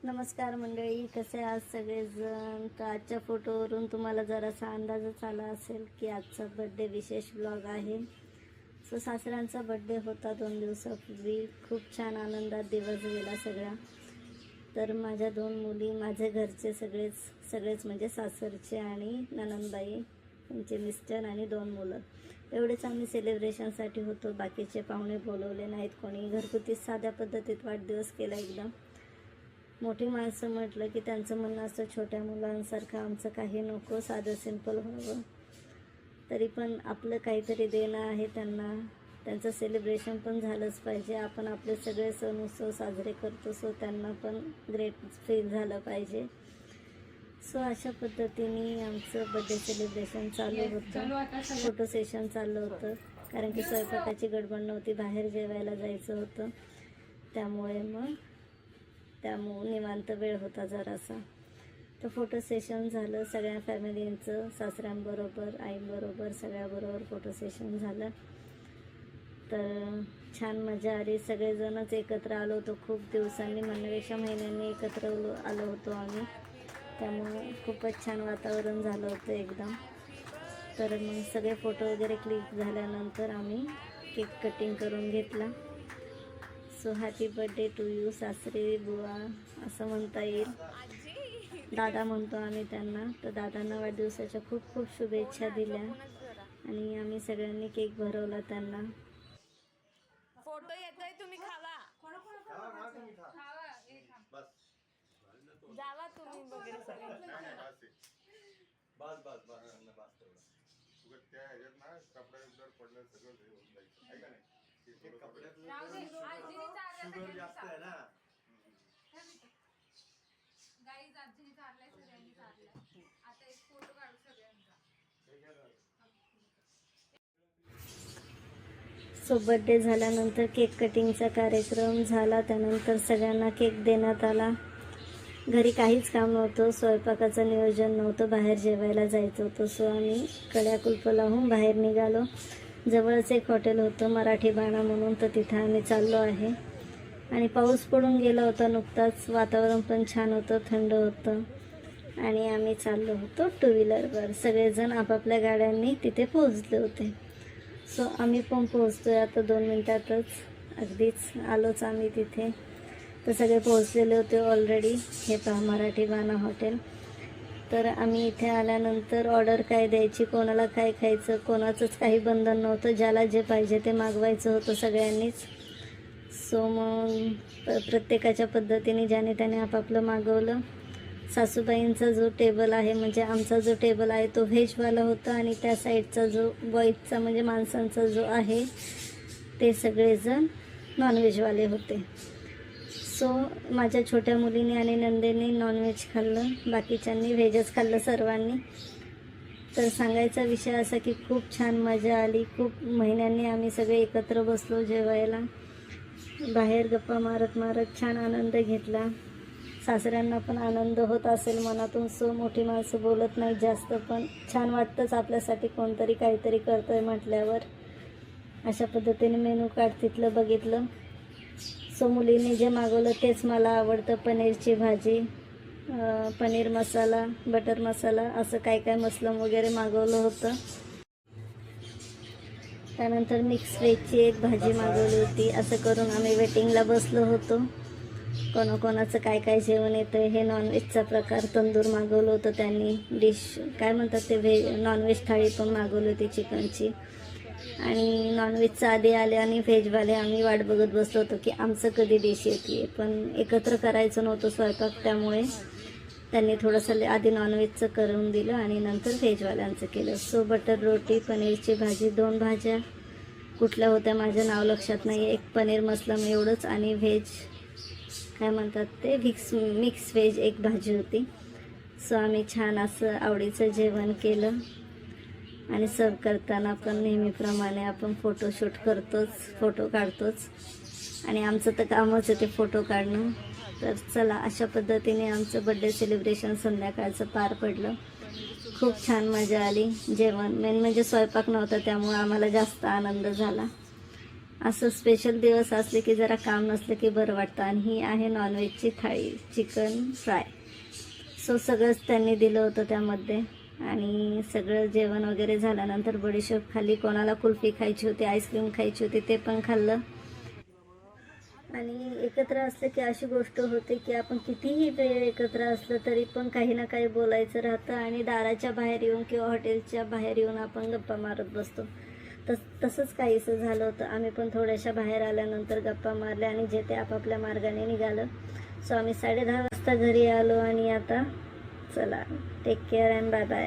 नमस्कार मंडळी, कसे आज सगळेजण. तर आजच्या फोटोवरून तुम्हाला जरासा अंदाजच आला असेल की आजचा बड्डे विशेष ब्लॉग आहे. सो सासऱ्यांचा बड्डे होता 2 दिवसापूर्वी. खूप छान आनंदात दिवस गेला सगळा. तर माझ्या 2 मुली, माझे घरचे सगळेच म्हणजे सासरचे आणि ननंदबाई, त्यांचे मिस्टर आणि 2 मुलं, एवढेच आम्ही सेलिब्रेशनसाठी होतो. बाकीचे पाहुणे बोलवले नाहीत कोणी. घरगुती साध्या पद्धतीत वाढदिवस केला एकदम. मोठी माणसं म्हटलं की त्यांचं म्हणणं असतं छोट्या मुलांसारखं आमचं काही नको, साधं सिंपल व्हावं. तरी पण आपलं काहीतरी देणं आहे त्यांना, त्यांचं सेलिब्रेशन पण झालंच पाहिजे. आपण आपले सगळे सण उत्सव साजरे करतो, सो त्यांना पण ग्रेट फील झालं पाहिजे. सो अशा पद्धतीने आमचं बड्डे सेलिब्रेशन चालू होतं. फोटो सेशन चाललं होतं कारण की स्वयंपाकाची गडबड नव्हती, बाहेर जेवायला जायचं होतं. त्यामुळे निवांत वेळ होता जरासा. तर फोटो सेशन झालं सगळ्या फॅमिलींचं, सासऱ्यांबरोबर, आईबरोबर, सगळ्याबरोबर फोटो सेशन झालं. तर छान मजा आली. सगळेजणच एकत्र आलो होतो. खूप दिवसांनी, म्हणण्यापेक्षा महिन्यांनी एकत्र आलो होतो आम्ही. त्यामुळे खूपच छान वातावरण झालं होतं एकदम. तर मग सगळे फोटो वगैरे क्लिक झाल्यानंतर आम्ही केक कटिंग करून घेतला. So happy birthday to you सासरे बुवा असं म्हणता येईल. दादा म्हणतो आम्ही त्यांना. तर दादांना वाढदिवसाच्या खूप खूप शुभेच्छा दिल्या आणि आम्ही सगळ्यांनी केक भरवला त्यांना. फोटो येतोय, तुम्ही खावा जावा तुम्ही वगैरे सगळे. बस बस बस बस तेवढं उगाच त्या ह्याच्यात ना कपडे उघड पडलं सगळं हे होऊन जायचं आहे का नाही. शुगर जास्त आहे ना. गाईज आजीने चारलाय, सगळ्यांनी चारलाय. आता एक फोटो काढू सगळ्यांचा. सो बड्डे झाल्यानंतर केक कटिंगचा कार्यक्रम झाला. त्यानंतर सगळ्यांना केक देण्यात आला. घरी काहीच काम नव्हतं, स्वयंपाकाचं नियोजन नव्हतं, बाहेर जेवायला जायचं होतं. सो आम्ही कड्या कुलप लावून बाहेर निघालो. जवळच एक हॉटेल होतं मराठी बाणा म्हणून, तर तिथं आम्ही चाललो आहे. आणि पाऊस पडून गेला होता नुकताच. वातावरण पण छान होतं, थंड होतं. आणि आम्ही चाललो होतो 2 व्हीलरवर. सगळेजण आपापल्या गाड्यांनी तिथे पोहोचले होते. सो आम्ही पण पोहोचतो आहे आता 2 मिनटातच. अगदीच आलोच आम्ही तिथे. तर सगळे पोहोचलेले होते ऑलरेडी. हे पहा मराठी बाणा हॉटेल. तर आम्ही इथे आल्यानंतर ऑर्डर काय द्यायची, कोणाला काय खायचं, कोणाचंच काही बंधन नव्हतं. ज्याला जे पाहिजे ते मागवायचं होतं सगळ्यांनीच. सो मग प्रत्येकाच्या पद्धतीने ज्याने त्याने आपापलं मागवलं. सासूबाईंचा जो टेबल आहे, म्हणजे आमचा जो टेबल आहे तो व्हेजवाला होता आणि त्या साईडचा जो बॉईजचा म्हणजे माणसांचा जो आहे ते सगळेजण नॉनव्हेजवाले होते. सो माझ्या छोट्या मुलीने आणि नंदेने नॉनव्हेज खाल्लं, बाकीच्यांनी व्हेजच खाल्लं सर्वांनी. तर सांगायचा विषय असा की खूप छान मजा आली. खूप महिन्यांनी आम्ही सगळे एकत्र बसलो जेवायला. बाहेर गप्पा मारत छान आनंद घेतला. सासऱ्यांना पण आनंद होत असेल मनातून. सो मोठी माणसं बोलत नाही जास्त, पण छान वाटतंच आपल्यासाठी कोणतरी काहीतरी करतं आहे म्हटल्यावर. अशा पद्धतीने मेनू कार्ड तिथलं बघितलं. सो मुलींनी जे मागवलं तेच मला आवडतं. पनीरची भाजी, पनीर मसाला, बटर मसाला, असं काय मसलम वगैरे मागवलं होतं. त्यानंतर मिक्स व्हेजची एक भाजी मागवली होती. असं करून आम्ही वेटिंगला बसलो होतो. कोणाकोणाचं काय जेवण येतं. हे नॉनव्हेजचा प्रकार तंदूर मागवलं होतं त्यांनी. डिश काय म्हणतात ते नॉनव्हेज थाळी पण मागवली होती चिकनची. आणि नॉनव्हेजचं आधी आले आणि व्हेजवाले आम्ही वाट बघत बसलो होतो की आमचं कधी डिश येते. पण एकत्र करायचं नव्हतं स्वयंपाक, त्यामुळे त्यांनी थोडंसं आधी नॉनव्हेजचं करून दिलं आणि नंतर व्हेजवाल्यांचं केलं. सो बटर रोटी, पनीरची भाजी, 2 भाज्या कुठल्या होत्या माझं नाव लक्षात नाही. एक पनीर मसलम एवढंच आणि व्हेज काय म्हणतात ते मिक्स व्हेज एक भाजी होती. सो आम्ही छान असं आवडीचं जेवण केलं. आणि सर्व करताना पण नेहमीप्रमाणे आपण फोटोशूट करतोच, फोटो काढतोच. आणि आमचं तर कामच आहे ते फोटो काढणं. तर चला, अशा पद्धतीने आमचं बड्डे सेलिब्रेशन संध्याकाळचं पार पडलं. खूप छान मजा आली. जेवण मेन म्हणजे स्वयंपाक नव्हता, त्यामुळे आम्हाला जास्त आनंद झाला. असं स्पेशल दिवस असले की जरा काम नसलं की बरं वाटतं. आणि ही आहे नॉनव्हेजची थाळी, चिकन फ्राय. सो सगळंच त्यांनी दिलं होतं त्यामध्ये. आणि सगळं जेवण वगैरे झाल्यानंतर बडीशोप खाल्ली. कोणाला कुल्फी खायची होती, आईस्क्रीम खायची होती, ते पण खाल्लं. आणि एकत्र असलं की अशी गोष्ट होते की आपण कितीही वेळ एकत्र असलं तरी पण काही ना काही बोलायचं राहतं. आणि दाराच्या बाहेर येऊन किंवा हॉटेलच्या बाहेर येऊन आपण गप्पा मारत बसतो. तसंच काहीसं झालं होतं. आम्ही पण थोड्याशा बाहेर आल्यानंतर गप्पा मारल्या आणि जे ते आपापल्या मार्गाने निघालं. सो आम्ही 10:30 वाजता घरी आलो. आणि आता चला, take care and bye bye.